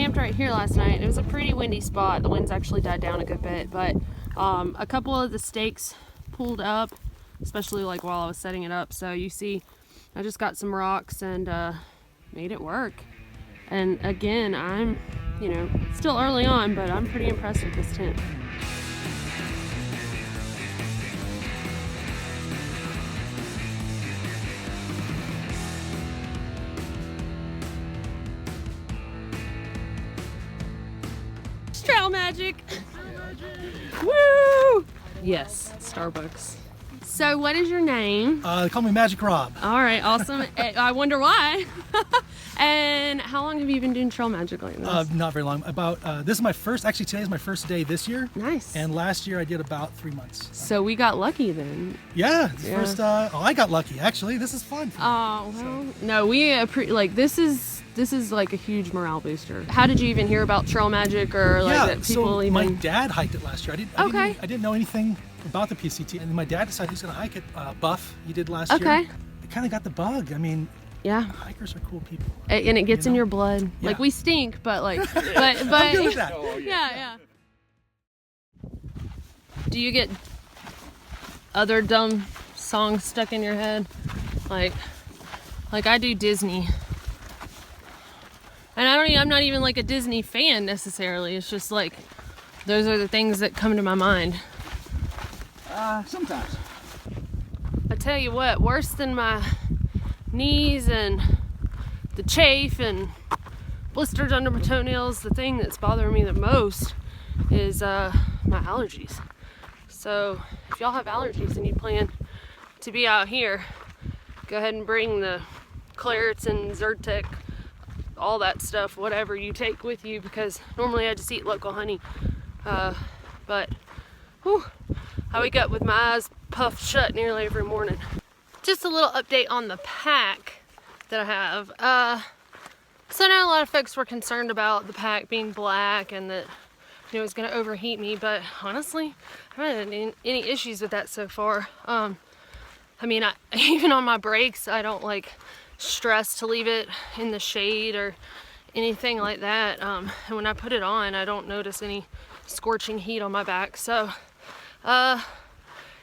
camped right here last night. It was a pretty windy spot. The wind's actually died down a good bit, but a couple of the stakes pulled up, especially like while I was setting it up. So you see, I just got some rocks and made it work. And again, I'm, you know, still early on, but I'm pretty impressed with this tent. Trail magic! Woo! Yes, Starbucks. So what is your name? They call me Magic Rob. All right, awesome. I wonder why. And how long have you been doing trail magic like this? Not very long. About this is my first. Actually, today is my first day this year. Nice. And last year I did about 3 months. So we got lucky then. Yeah. First. I got lucky. Actually, this is fun. Oh well. No, we like this is like a huge morale booster. How did you even hear about trail magic or like that people so even? My dad hiked it last year. I didn't know anything about the PCT, and my dad decided he's going to hike it. Buff, he did last year. Okay. It kind of got the bug. I mean. Yeah. Hikers are cool people. And it gets in your blood. Yeah. Like we stink, but like, but I'm good with that. Oh, yeah. Do you get other dumb songs stuck in your head? Like I do Disney. And I'm not even like a Disney fan necessarily. It's just like, those are the things that come to my mind. Sometimes. I tell you what, worse than my knees and the chafe and blisters under my toenails, the thing that's bothering me the most is my allergies. So if y'all have allergies and you plan to be out here, go ahead and bring the Claritin, Zyrtec, all that stuff, whatever you take with you, because normally I just eat local honey. But whew, I wake up with my eyes puffed shut nearly every morning. Just a little update on the pack that I have. So I know a lot of folks were concerned about the pack being black and that, you know, it was going to overheat me, but honestly, I haven't had any issues with that so far. I mean, even on my breaks, I don't like stress to leave it in the shade or anything like that. And when I put it on, I don't notice any scorching heat on my back. So,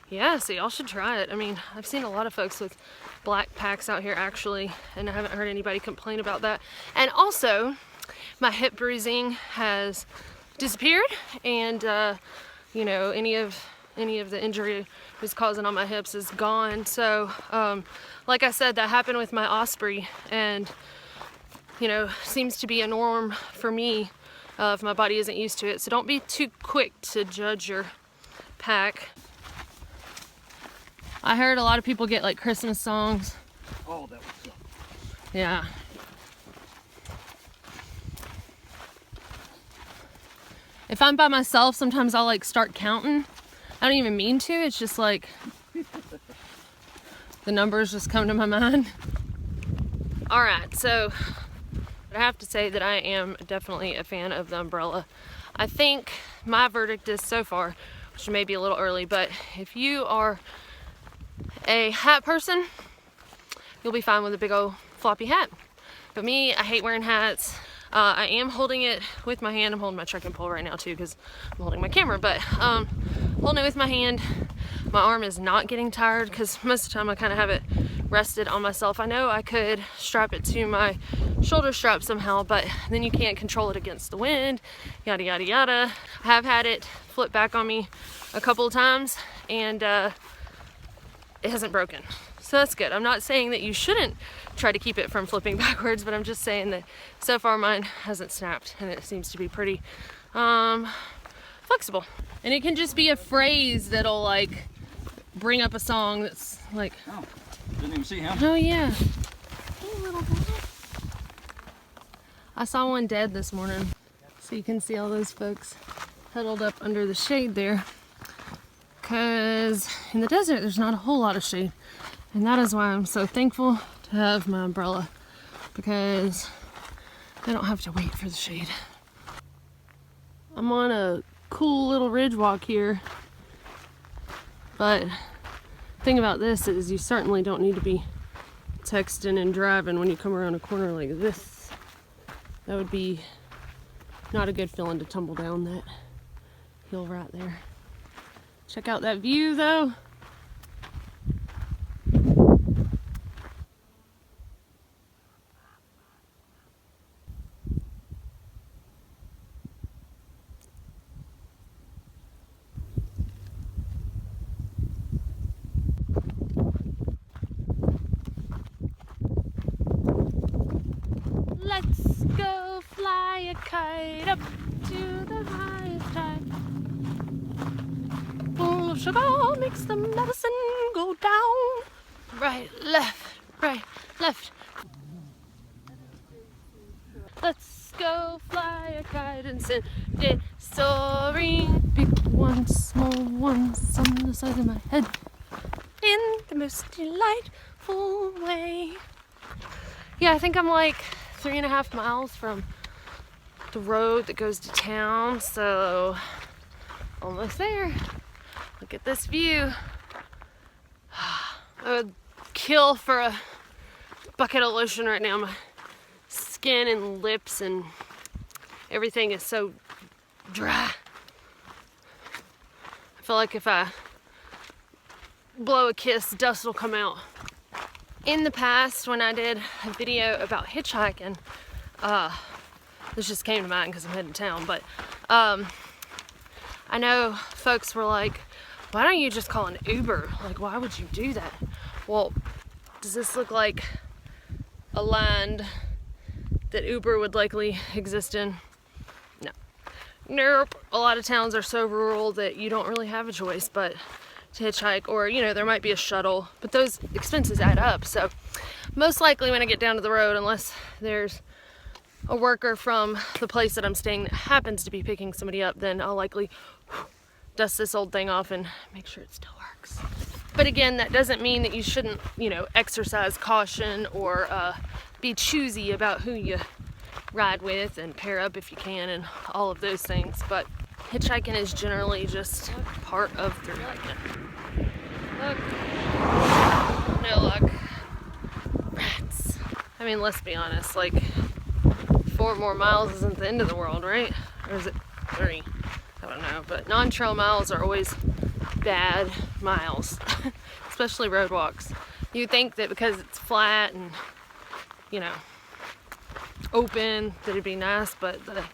yeah, so y'all should try it. I mean, I've seen a lot of folks with black packs out here actually, and I haven't heard anybody complain about that. And also, my hip bruising has disappeared, and you know, any of the injury it was causing on my hips is gone. So, like I said, that happened with my Osprey, and you know, seems to be a norm for me if my body isn't used to it. So don't be too quick to judge your pack. I heard a lot of people get like Christmas songs. Oh, that was good. Yeah. If I'm by myself, sometimes I'll like start counting. I don't even mean to, it's just like the numbers just come to my mind. All right, so I have to say that I am definitely a fan of the umbrella. I think my verdict is so far, which may be a little early, but if you are a hat person, you'll be fine with a big old floppy hat. But me, I hate wearing hats. I am holding it with my hand. I'm holding my trekking pole right now too because I'm holding my camera, but holding it with my hand. My arm is not getting tired because most of the time I kind of have it rested on myself. I know I could strap it to my shoulder strap somehow, but then you can't control it against the wind, yada yada yada. I have had it flip back on me a couple of times, and it hasn't broken, so that's good. I'm not saying that you shouldn't try to keep it from flipping backwards, but I'm just saying that so far mine hasn't snapped, and it seems to be pretty flexible. And it can just be a phrase that'll like bring up a song that's like, oh, didn't even see him. Oh yeah. Hey, little guy. I saw one dead this morning, so you can see all those folks huddled up under the shade there. Because in the desert, there's not a whole lot of shade. And that is why I'm so thankful to have my umbrella, because I don't have to wait for the shade. I'm on a cool little ridge walk here, but the thing about this is you certainly don't need to be texting and driving when you come around a corner like this. That would be not a good feeling to tumble down that hill right there. Check out that view though. Let's go fly a kite up to the highest height. Full of sugar makes the medicine go down. Right, left, right, left. Let's go fly a kite and send it soaring. Big ones, small ones on the side of my head. In the most delightful way. Yeah, I think I'm like 3.5 miles from the road that goes to town, so almost there. Look at this view. I would kill for a bucket of lotion right now. My skin and lips and everything is so dry. I feel like if I blow a kiss, dust will come out. In the past, when I did a video about hitchhiking, this just came to mind because I'm heading to town, but I know folks were like, why don't you just call an Uber? Like, why would you do that? Well, does this look like a land that Uber would likely exist in? No. Nope. A lot of towns are so rural that you don't really have a choice but to hitchhike, or you know, there might be a shuttle, but those expenses add up. So most likely when I get down to the road, unless there's a worker from the place that I'm staying that happens to be picking somebody up, then I'll likely dust this old thing off and make sure it still works. But again, that doesn't mean that you shouldn't, you know, exercise caution or be choosy about who you ride with and pair up if you can and all of those things. But hitchhiking is generally just part of through hiking. Look. No luck. Rats. I mean, let's be honest, like 4 more miles isn't the end of the world, right? Or is it 3? I don't know, but non-trail miles are always bad miles, especially road walks. You think that because it's flat and, you know, open, that it'd be nice, but the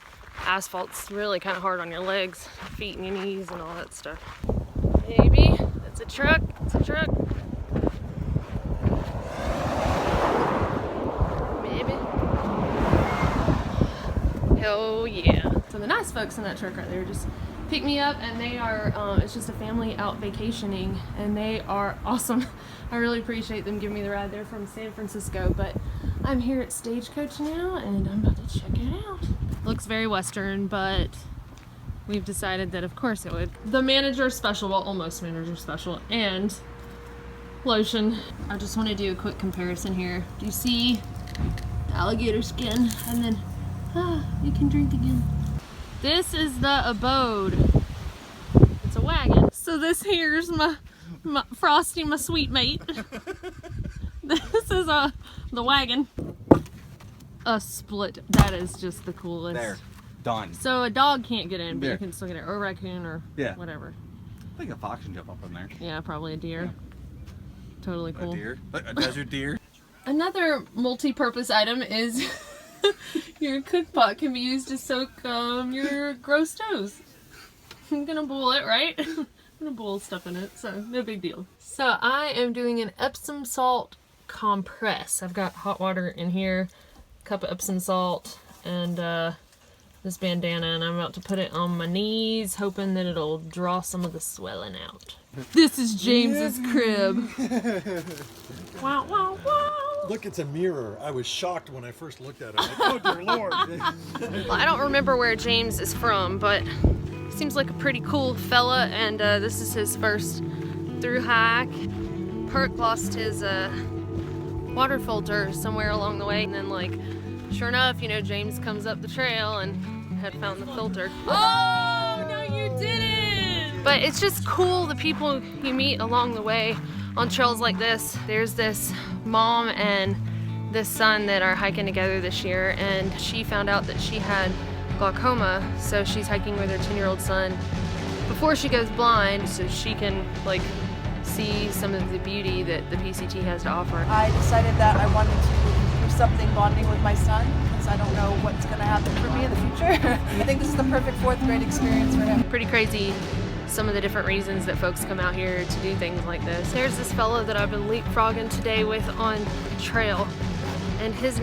asphalt's really kind of hard on your legs, feet and your knees and all that stuff. Maybe. It's a truck. It's a truck. Maybe. Hell yeah. So the nice folks in that truck right there just picked me up, and they are, it's just a family out vacationing, and they are awesome. I really appreciate them giving me the ride. They're from San Francisco, but I'm here at Stagecoach now, and I'm about to check it out. Looks very Western, but we've decided that of course it would. The manager special, well, almost manager special, and lotion. I just want to do a quick comparison here. Do you see the alligator skin? And then, you can drink again. This is the abode. It's a wagon. So this here's my Frosty, my sweet mate. This is the wagon. A split. That is just the coolest. There. Done. So a dog can't get in, but Yeah. you can still get it. Or a raccoon or whatever. I think a fox can jump up in there. Yeah, probably a deer. Totally cool. A deer? A desert deer? Another multi-purpose item is your cook pot can be used to soak your gross toes. I'm gonna boil it, right? I'm gonna boil stuff in it, so no big deal. So I am doing an Epsom salt compress. I've got hot water in here, a cup of Epsom salt, and this bandana, and I'm about to put it on my knees, hoping that it'll draw some of the swelling out. This is James's crib. Wow, wow, wow. Look, it's a mirror. I was shocked when I first looked at it. Like, oh dear Lord. Well, I don't remember where James is from, but seems like a pretty cool fella, and this is his first through hike. Perk lost his water filter somewhere along the way, and then like, sure enough, you know, James comes up the trail and had found the filter. Oh, no you didn't! But it's just cool the people you meet along the way on trails like this. There's this mom and this son that are hiking together this year, and she found out that she had glaucoma, so she's hiking with her 10-year-old son before she goes blind, so she can like see some of the beauty that the PCT has to offer. I decided that I wanted to do something bonding with my son, because I don't know what's going to happen for me in the future. I think this is the perfect 4th grade experience for him. Pretty crazy some of the different reasons that folks come out here to do things like this. There's this fellow that I've been leapfrogging today with on trail, and his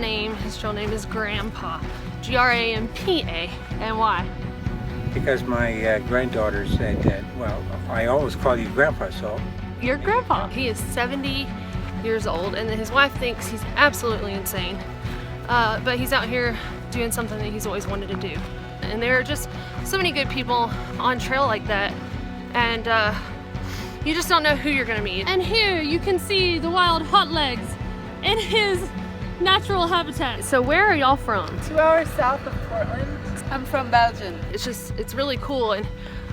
trail name is Grandpa. G-R-A-M-P-A. And why? Because my granddaughter said that, well, I always call you Grandpa, so. Your grandpa. He is 70 years old, and his wife thinks he's absolutely insane. But he's out here doing something that he's always wanted to do. And there are just so many good people on trail like that, and you just don't know who you're gonna meet. And here you can see the wild hot legs in his natural habitat. So where are y'all from? 2 hours south of Portland. I'm from Belgium. It's really cool, and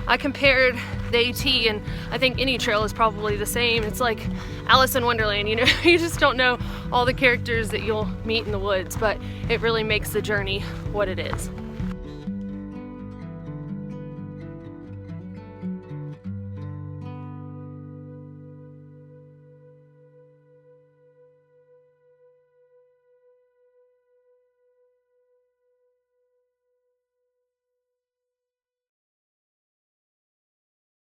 I compared the AT, and I think any trail is probably the same. It's like Alice in Wonderland, you know? You just don't know all the characters that you'll meet in the woods, but it really makes the journey what it is.